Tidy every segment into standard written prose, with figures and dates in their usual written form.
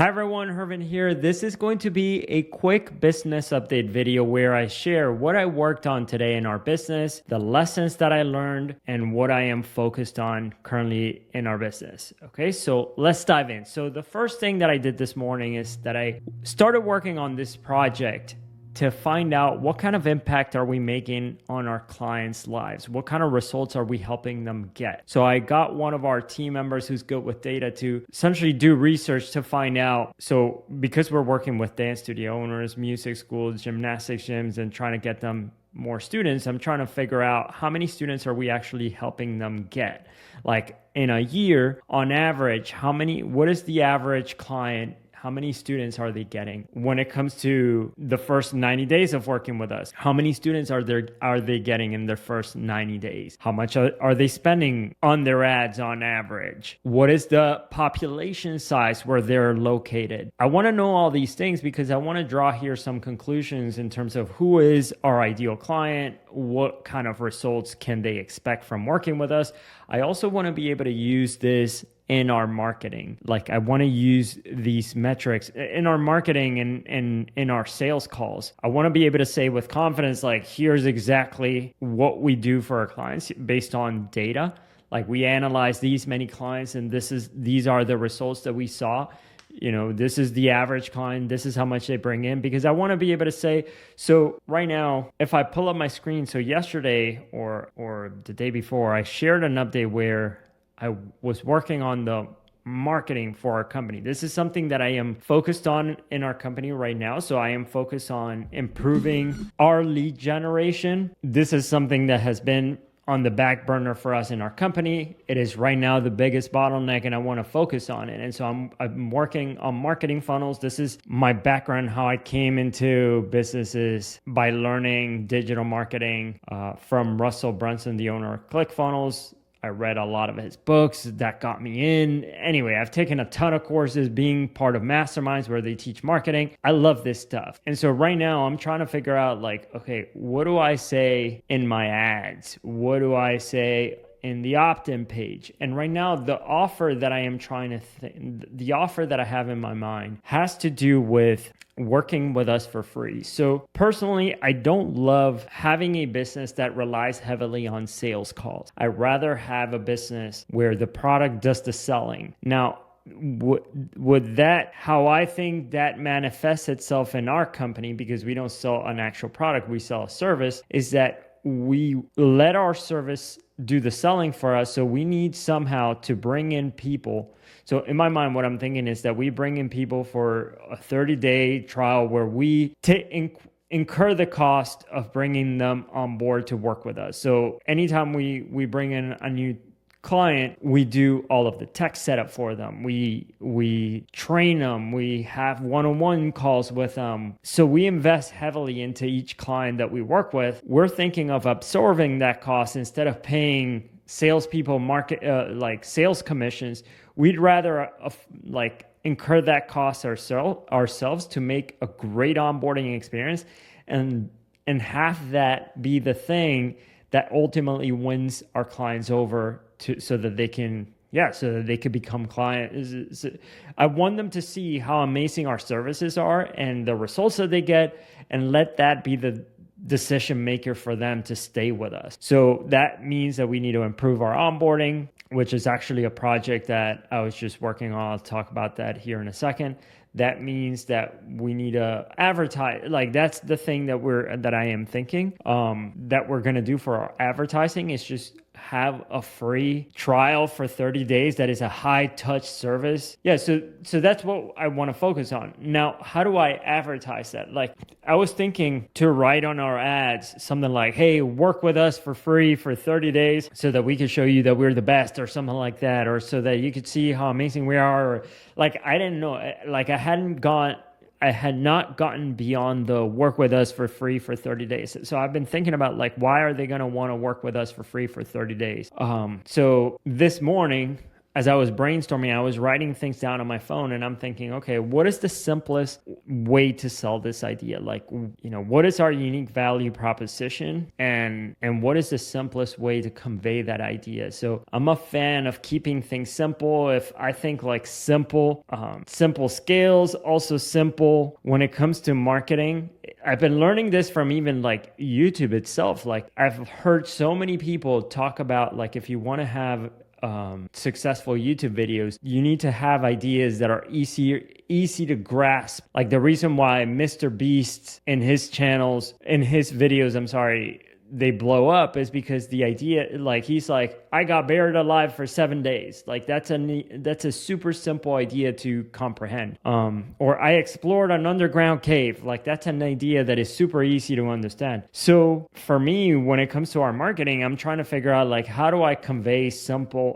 Hi everyone, Hervin here. This is going to be a quick business update video where I share what I worked on today in our business, the lessons that I learned, and what I am focused on currently in our business. Okay, so let's dive in. So the first thing that I did this morning is that I started working on this project to find out what kind of impact are we making on our clients' lives? What kind of results are we helping them get? So I got one of our team members who's good with data to essentially do research to find out. So because we're working with dance studio owners, music schools, gymnastics gyms, and trying to get them more students, I'm trying to figure out how many students are we actually helping them get? Like in a year, on average, what is the average client? How many students are they getting when it comes to the first 90 days of working with us? How many students are they getting in their first 90 days? How much are they spending on their ads on average? What is the population size where they're located? I want to know all these things because I want to draw here some conclusions in terms of who is our ideal client, what kind of results can they expect from working with us. I also want to be able to use this in our marketing. Like I want to use these metrics in our marketing and in our sales calls. I want to be able to say with confidence, like, here's exactly what we do for our clients based on data. Like we analyze these many clients and these are the results that we saw. You know, this is the average client. This is how much they bring in, because I want to be able to say, so right now, if I pull up my screen, so yesterday or the day before, I shared an update where I was working on the marketing for our company. This is something that I am focused on in our company right now. So I am focused on improving our lead generation. This is something that has been on the back burner for us in our company. It is right now the biggest bottleneck and I want to focus on it. And so I'm working on marketing funnels. This is my background, how I came into businesses by learning digital marketing from Russell Brunson, the owner of ClickFunnels. I read a lot of his books that got me in. Anyway, I've taken a ton of courses being part of masterminds where they teach marketing. I love this stuff. And so right now I'm trying to figure out like, okay, what do I say in my ads? What do I say in the opt-in page? And right now the offer that I am the offer that I have in my mind has to do with working with us for free. So personally, I don't love having a business that relies heavily on sales calls. I rather have a business where the product does the selling. Now, would that, how I think that manifests itself in our company, because we don't sell an actual product, we sell a service, is that we let our service do the selling for us. So we need somehow to bring in people. So in my mind, what I'm thinking is that we bring in people for a 30-day trial where we incur the cost of bringing them on board to work with us. So anytime we bring in a new client, we do all of the tech setup for them. We train them. We have one-on-one calls with them. So we invest heavily into each client that we work with. We're thinking of absorbing that cost instead of paying salespeople like sales commissions. We'd rather incur that cost ourselves to make a great onboarding experience and have that be the thing that ultimately wins our clients over so that they could become clients. I want them to see how amazing our services are and the results that they get, and let that be the decision maker for them to stay with us. So that means that we need to improve our onboarding, which is actually a project that I was just working on. I'll talk about that here in a second. That means that we need to advertise. Like that's the thing that I am thinking that we're going to do for our advertising is just have a free trial for 30 days that is a high touch service. Yeah, so that's what I want to focus on. Now, how do I advertise that? Like I was thinking to write on our ads something like, hey, work with us for free for 30 days so that we can show you that we're the best, or something like that, or so that you could see how amazing we are. Or like I didn't know, like I had not gotten beyond the work with us for free for 30 days. So I've been thinking about like, why are they going to want to work with us for free for 30 days? So this morning, as I was brainstorming, I was writing things down on my phone and I'm thinking, okay, what is the simplest way to sell this idea. Like, what is our unique value proposition, and what is the simplest way to convey that idea? So I'm a fan of keeping things simple. If I think like simple scales, also simple when it comes to marketing. I've been learning this from even like YouTube itself. Like, I've heard so many people talk about, like, if you want to have successful YouTube videos, you need to have ideas that are easy to grasp. Like, the reason why Mr. Beast in his videos, they blow up is because the idea, like, he's like, I got buried alive for 7 days. Like, that's a super simple idea to comprehend. Or I explored an underground cave. Like, that's an idea that is super easy to understand. So for me, when it comes to our marketing, I'm trying to figure out, like, how do I convey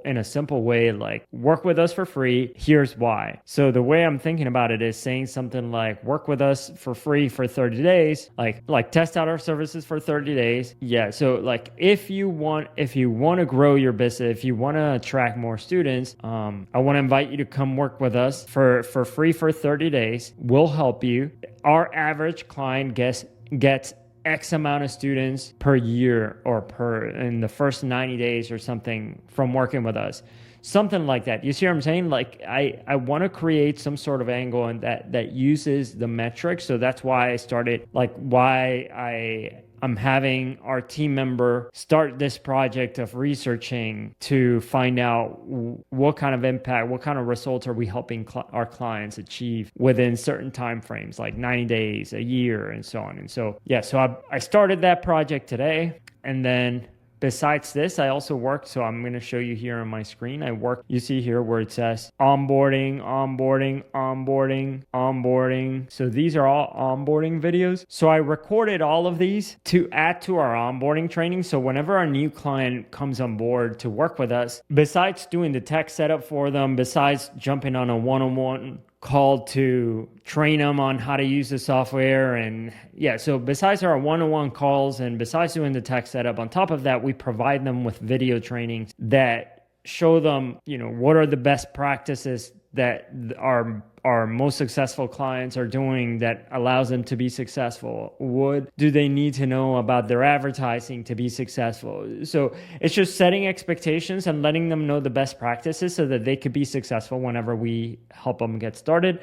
in a simple way, like, work with us for free. Here's why. So the way I'm thinking about it is saying something like, work with us for free for 30 days, like test out our services for 30 days. Yeah. So like, if you want to grow your business, if you want to attract more students, I want to invite you to come work with us for free for 30 days. We'll help you. Our average client gets X amount of students per year or in the first 90 days or something from working with us. Something like that. You see what I'm saying? Like, I want to create some sort of angle and that uses the metrics. So that's why I started, like, I'm having our team member start this project of researching to find out what kind of impact, what kind of results are we helping our clients achieve within certain time frames, like 90 days, a year, and so on. And so, yeah, so I started that project today. And then besides this, I also worked, so I'm going to show you here on my screen. You see here where it says onboarding. So these are all onboarding videos. So I recorded all of these to add to our onboarding training. So whenever our new client comes on board to work with us, besides doing the tech setup for them, besides jumping on a one-on-one call to train them on how to use the software. And yeah, so besides our one-on-one calls and besides doing the tech setup, on top of that, we provide them with video trainings that show them, what are the best practices that our most successful clients are doing that allows them to be successful. What do they need to know about their advertising to be successful? So it's just setting expectations and letting them know the best practices so that they could be successful whenever we help them get started.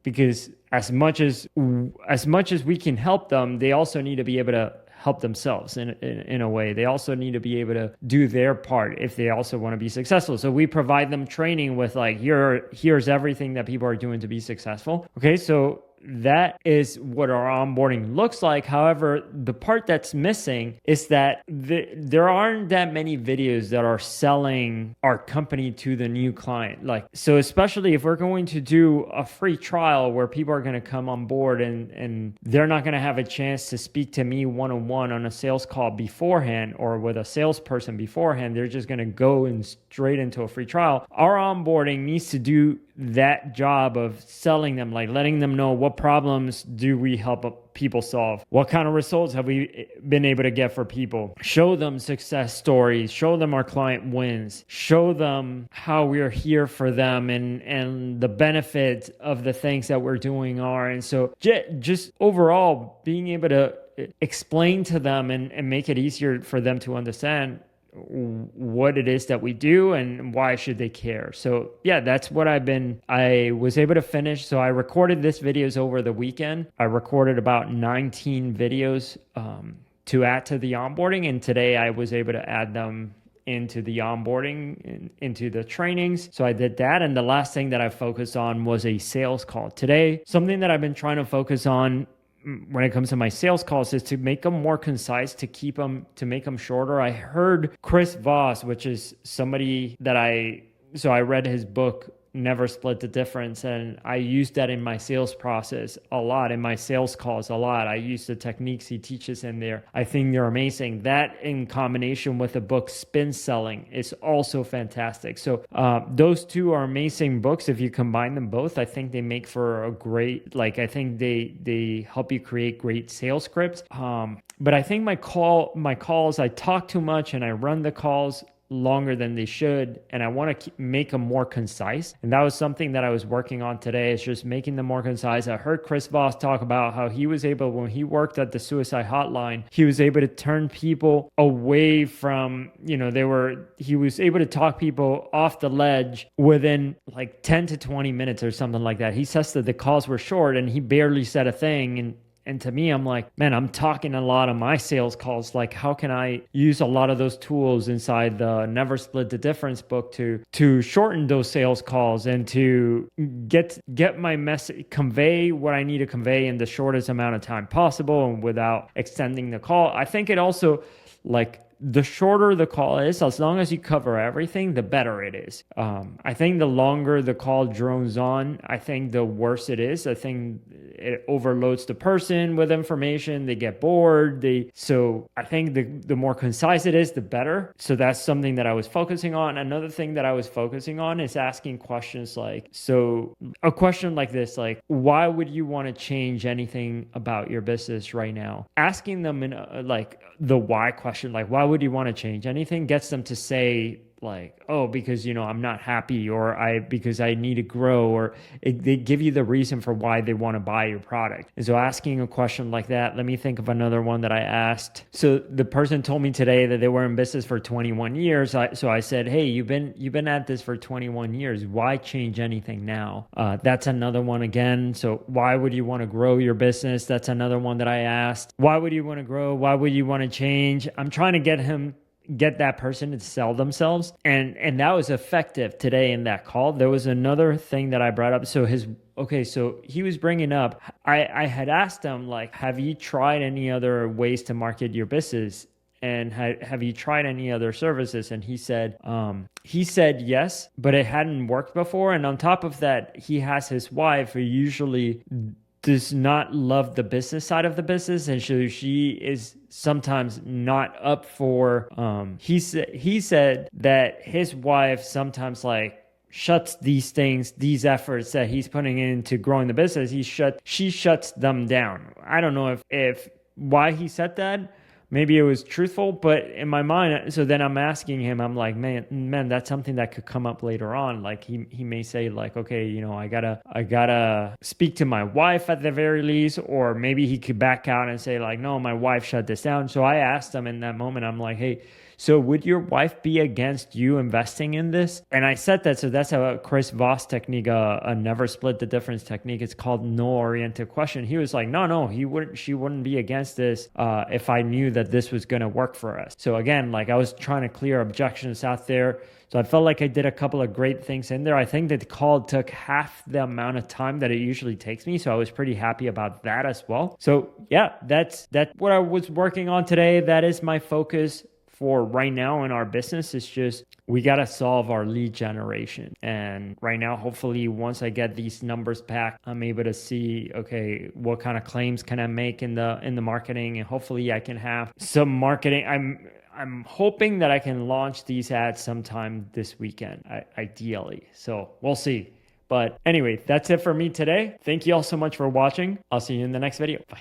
Because as much as we can help them, they also need to be able to help themselves in a way. They also need to be able to do their part if they also want to be successful. So we provide them training with like, here's everything that people are doing to be successful. Okay, so that is what our onboarding looks like. However, the part that's missing is that there aren't that many videos that are selling our company to the new client. Like, so especially if we're going to do a free trial where people are going to come on board and they're not going to have a chance to speak to me one-on-one on a sales call beforehand or with a salesperson beforehand, they're just going to go straight into a free trial. Our onboarding needs to do that job of selling them, like letting them know what problems do we help people solve, what kind of results have we been able to get for people, show them success stories, show them our client wins, show them how we're here for them and the benefits of the things that we're doing are. And so just overall being able to explain to them and make it easier for them to understand what it is that we do and why should they care. So yeah, that's what I was able to finish. So I recorded this videos over the weekend. I recorded about 19 videos to add to the onboarding. And today I was able to add them into the onboarding, into the trainings. So I did that. And the last thing that I focused on was a sales call. Today, something that I've been trying to focus on when it comes to my sales calls is to make them more concise, to make them shorter. I heard Chris Voss, which is somebody that I read his book, Never Split the Difference. And I used that in my sales process a lot, in my sales calls a lot. I use the techniques he teaches in there. I think they're amazing. That in combination with the book Spin Selling is also fantastic. So those two are amazing books. If you combine them both, I think they make for a great, I think they help you create great sales scripts. But I think my calls, I talk too much and I run the calls longer than they should, and I want to make them more concise. And that was something that I was working on today, is just making them more concise. I heard Chris Voss talk about how he was able, when he worked at the suicide hotline, he was able to turn people away from, he was able to talk people off the ledge within like 10 to 20 minutes or something like that. He says that the calls were short and he barely said a thing. And to me, I'm like, man, I'm talking a lot on my sales calls. Like, how can I use a lot of those tools inside the Never Split the Difference book to shorten those sales calls and to get my message, convey what I need to convey in the shortest amount of time possible and without extending the call. I think it also, like, the shorter the call is, as long as you cover everything, the better it is. I think the longer the call drones on, I think the worse it is. I think it overloads the person with information. They get bored. So I think the more concise it is, the better. So that's something that I was focusing on. Another thing that I was focusing on is asking questions like, so a question like this, like, why would you want to change anything about your business right now? Asking them in like the why question, like, why would you want to change anything, gets them to say like, oh, because, I'm not happy, or because I need to grow, or they give you the reason for why they want to buy your product. And so asking a question like that, let me think of another one that I asked. So the person told me today that they were in business for 21 years. So I said, hey, you've been at this for 21 years. Why change anything now? That's another one again. So why would you want to grow your business? That's another one that I asked. Why would you want to grow? Why would you want to change? I'm trying to get that person to sell themselves. And that was effective today in that call. There was another thing that I brought up. So he was bringing up, I had asked him, like, have you tried any other ways to market your business? And have you tried any other services? And he said yes, but it hadn't worked before. And on top of that, he has his wife who usually does not love the business side of the business, and she is sometimes not up for he said that his wife sometimes like shuts these efforts that he's putting into growing the business, she shuts them down. I don't know if why he said that. Maybe it was truthful, but in my mind, so then I'm asking him, I'm like, man, that's something that could come up later on. Like he may say like, okay, I gotta speak to my wife at the very least, or maybe he could back out and say like, no, my wife shut this down. So I asked him in that moment, I'm like, hey, so would your wife be against you investing in this? And I said that, so that's a Chris Voss technique, a never split the difference technique. It's called no-oriented question. He was like, no, she wouldn't be against this if I knew that this was going to work for us. So again, like I was trying to clear objections out there. So I felt like I did a couple of great things in there. I think that the call took half the amount of time that it usually takes me. So I was pretty happy about that as well. So yeah, that's what I was working on today. That is my focus for right now in our business. Is just we got to solve our lead generation. And right now, hopefully, once I get these numbers back, I'm able to see, okay, what kind of claims can I make in the marketing, and hopefully I can have some marketing. I'm hoping that I can launch these ads sometime this weekend, ideally. So we'll see. But anyway, that's it for me today. Thank you all so much for watching. I'll see you in the next video. Bye.